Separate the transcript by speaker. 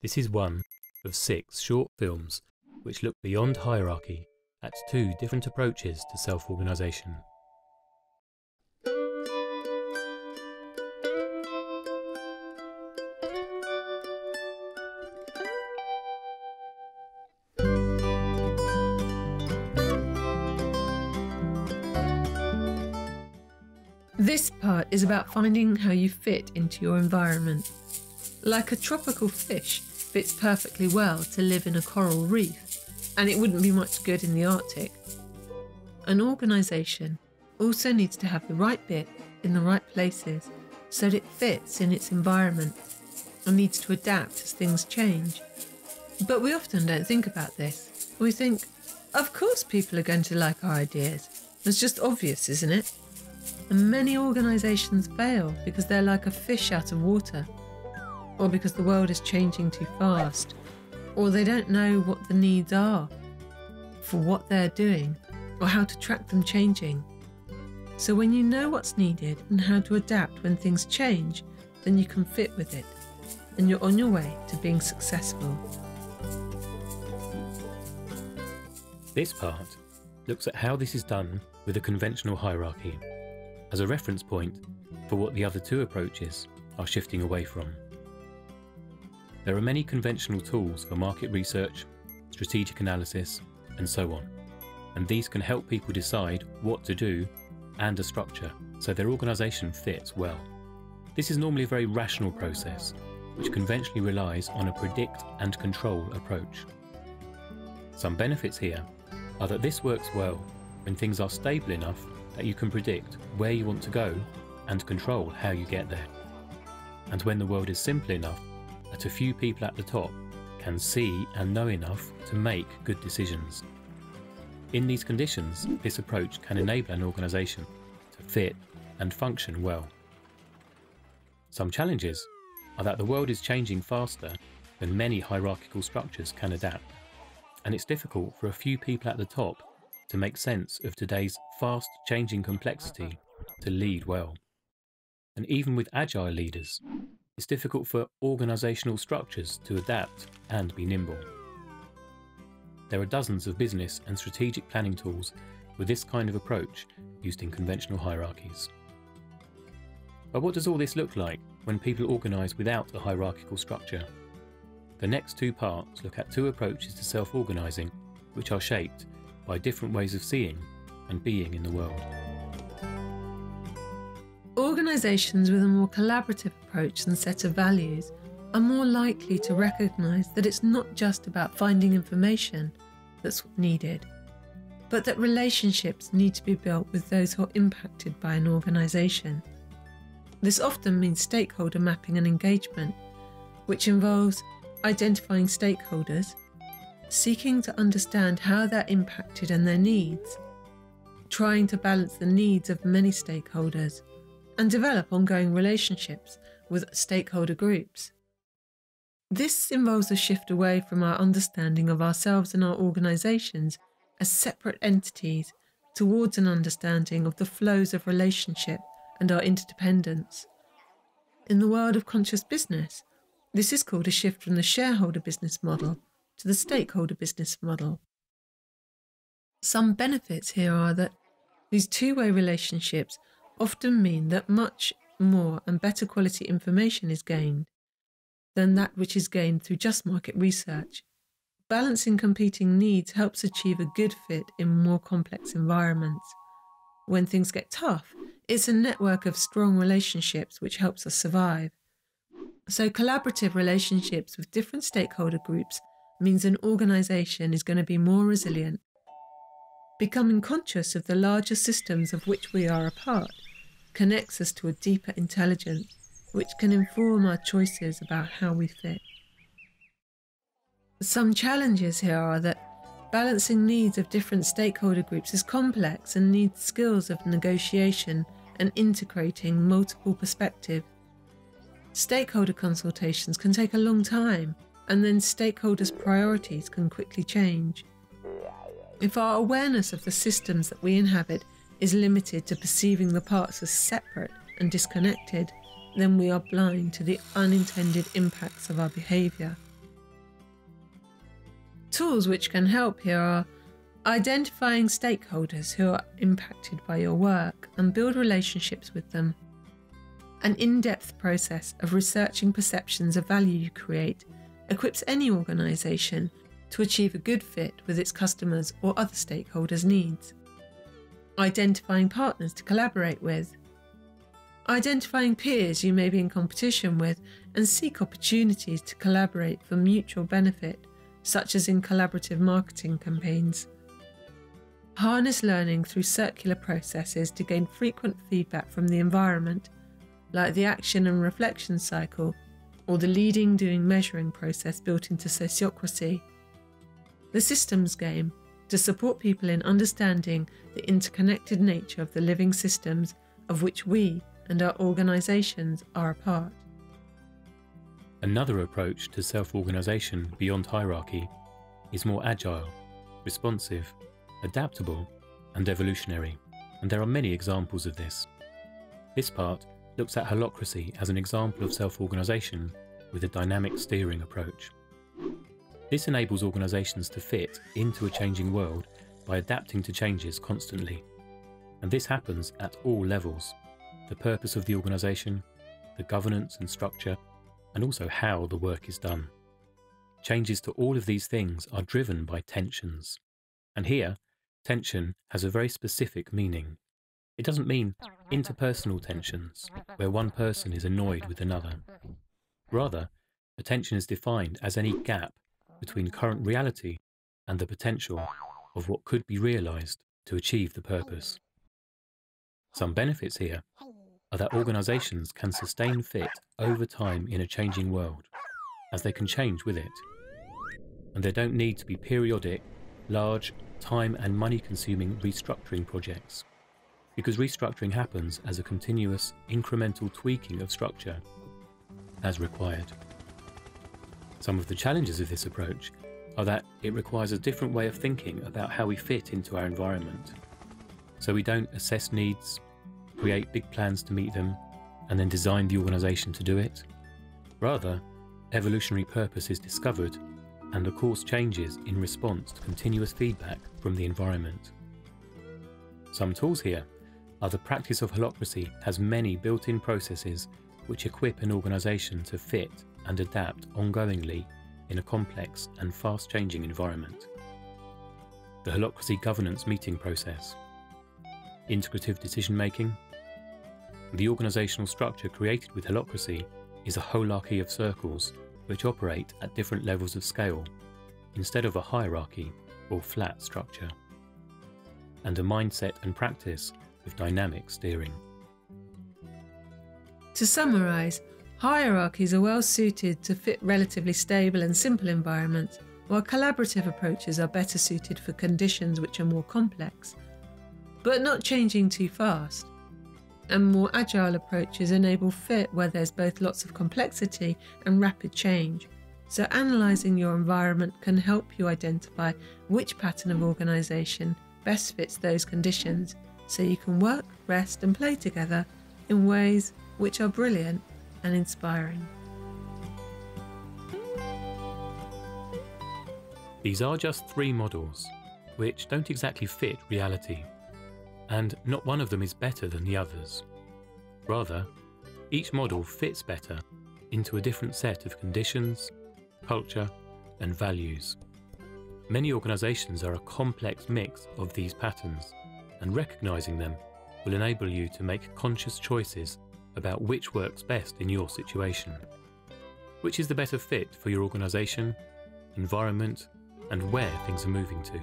Speaker 1: This is one of 6 short films which look beyond hierarchy at 2 different approaches to self-organisation.
Speaker 2: This part is about finding how you fit into your environment. Like a tropical fish fits perfectly well to live in a coral reef, and it wouldn't be much good in the Arctic. An organisation also needs to have the right bit in the right places so that it fits in its environment and needs to adapt as things change. But we often don't think about this. We think, of course people are going to like our ideas. It's just obvious, isn't it? And many organisations fail because they're like a fish out of water, or because the world is changing too fast, or they don't know what the needs are for what they're doing, or how to track them changing. So when you know what's needed and how to adapt when things change, then you can fit with it, and you're on your way to being successful.
Speaker 1: This part looks at how this is done with a conventional hierarchy, as a reference point for what the other 2 approaches are shifting away from. There are many conventional tools for market research, strategic analysis, and so on, and these can help people decide what to do and a structure so their organisation fits well. This is normally a very rational process, which conventionally relies on a predict and control approach. Some benefits here are that this works well when things are stable enough that you can predict where you want to go and control how you get there, and when the world is simple enough that a few people at the top can see and know enough to make good decisions. In these conditions, this approach can enable an organisation to fit and function well. Some challenges are that the world is changing faster than many hierarchical structures can adapt, and it's difficult for a few people at the top to make sense of today's fast-changing complexity to lead well. And even with agile leaders, it's difficult for organisational structures to adapt and be nimble. There are dozens of business and strategic planning tools with this kind of approach used in conventional hierarchies. But what does all this look like when people organise without a hierarchical structure? The next 2 parts look at 2 approaches to self-organising which are shaped by different ways of seeing and being in the world.
Speaker 2: Organisations with a more collaborative approach and set of values are more likely to recognise that it's not just about finding information that's needed, but that relationships need to be built with those who are impacted by an organisation. This often means stakeholder mapping and engagement, which involves identifying stakeholders, seeking to understand how they're impacted and their needs, trying to balance the needs of many stakeholders, and develop ongoing relationships with stakeholder groups. This involves a shift away from our understanding of ourselves and our organisations as separate entities towards an understanding of the flows of relationship and our interdependence. In the world of conscious business, this is called a shift from the shareholder business model to the stakeholder business model. Some benefits here are that these 2-way relationships often mean that much more and better quality information is gained than that which is gained through just market research. Balancing competing needs helps achieve a good fit in more complex environments. When things get tough, it's a network of strong relationships which helps us survive. So collaborative relationships with different stakeholder groups means an organisation is going to be more resilient. Becoming conscious of the larger systems of which we are a part connects us to a deeper intelligence, which can inform our choices about how we fit. Some challenges here are that balancing needs of different stakeholder groups is complex and needs skills of negotiation and integrating multiple perspectives. Stakeholder consultations can take a long time, and then stakeholders' priorities can quickly change. If our awareness of the systems that we inhabit is limited to perceiving the parts as separate and disconnected, then we are blind to the unintended impacts of our behaviour. Tools which can help here are identifying stakeholders who are impacted by your work and build relationships with them. An in-depth process of researching perceptions of value you create equips any organisation to achieve a good fit with its customers or other stakeholders' needs. Identifying partners to collaborate with. Identifying peers you may be in competition with and seek opportunities to collaborate for mutual benefit, such as in collaborative marketing campaigns. Harness learning through circular processes to gain frequent feedback from the environment, like the action and reflection cycle, or the leading, doing, measuring process built into sociocracy. The systems game, to support people in understanding the interconnected nature of the living systems of which we and our organisations are a part.
Speaker 1: Another approach to self-organisation beyond hierarchy is more agile, responsive, adaptable, and evolutionary, and there are many examples of this. This part looks at holacracy as an example of self-organisation with a dynamic steering approach. This enables organisations to fit into a changing world by adapting to changes constantly, and this happens at all levels: the purpose of the organisation, the governance and structure, and also how the work is done. Changes to all of these things are driven by tensions, and here, tension has a very specific meaning. It doesn't mean interpersonal tensions, where one person is annoyed with another. Rather, a tension is defined as any gap between current reality and the potential of what could be realised to achieve the purpose. Some benefits here are that organisations can sustain fit over time in a changing world, as they can change with it. And there don't need to be periodic, large, time and money-consuming restructuring projects, because restructuring happens as a continuous, incremental tweaking of structure as required. Some of the challenges of this approach are that it requires a different way of thinking about how we fit into our environment. So we don't assess needs, create big plans to meet them, and then design the organisation to do it. Rather, evolutionary purpose is discovered, and the course changes in response to continuous feedback from the environment. Some tools here are the practice of holacracy has many built-in processes which equip an organisation to fit and adapt ongoingly in a complex and fast-changing environment. The holacracy governance meeting process, integrative decision-making. The organisational structure created with holacracy is a holarchy of circles which operate at different levels of scale, instead of a hierarchy or flat structure. And a mindset and practice of dynamic steering.
Speaker 2: To summarise, hierarchies are well suited to fit relatively stable and simple environments, while collaborative approaches are better suited for conditions which are more complex, but not changing too fast. And more agile approaches enable fit where there's both lots of complexity and rapid change. So analysing your environment can help you identify which pattern of organisation best fits those conditions, so you can work, rest and play together in ways which are brilliant and inspiring.
Speaker 1: These are just 3 models, which don't exactly fit reality, and not one of them is better than the others. Rather, each model fits better into a different set of conditions, culture, and values. Many organisations are a complex mix of these patterns, and recognising them will enable you to make conscious choices about which works best in your situation. Which is the better fit for your organisation, environment, and where things are moving to.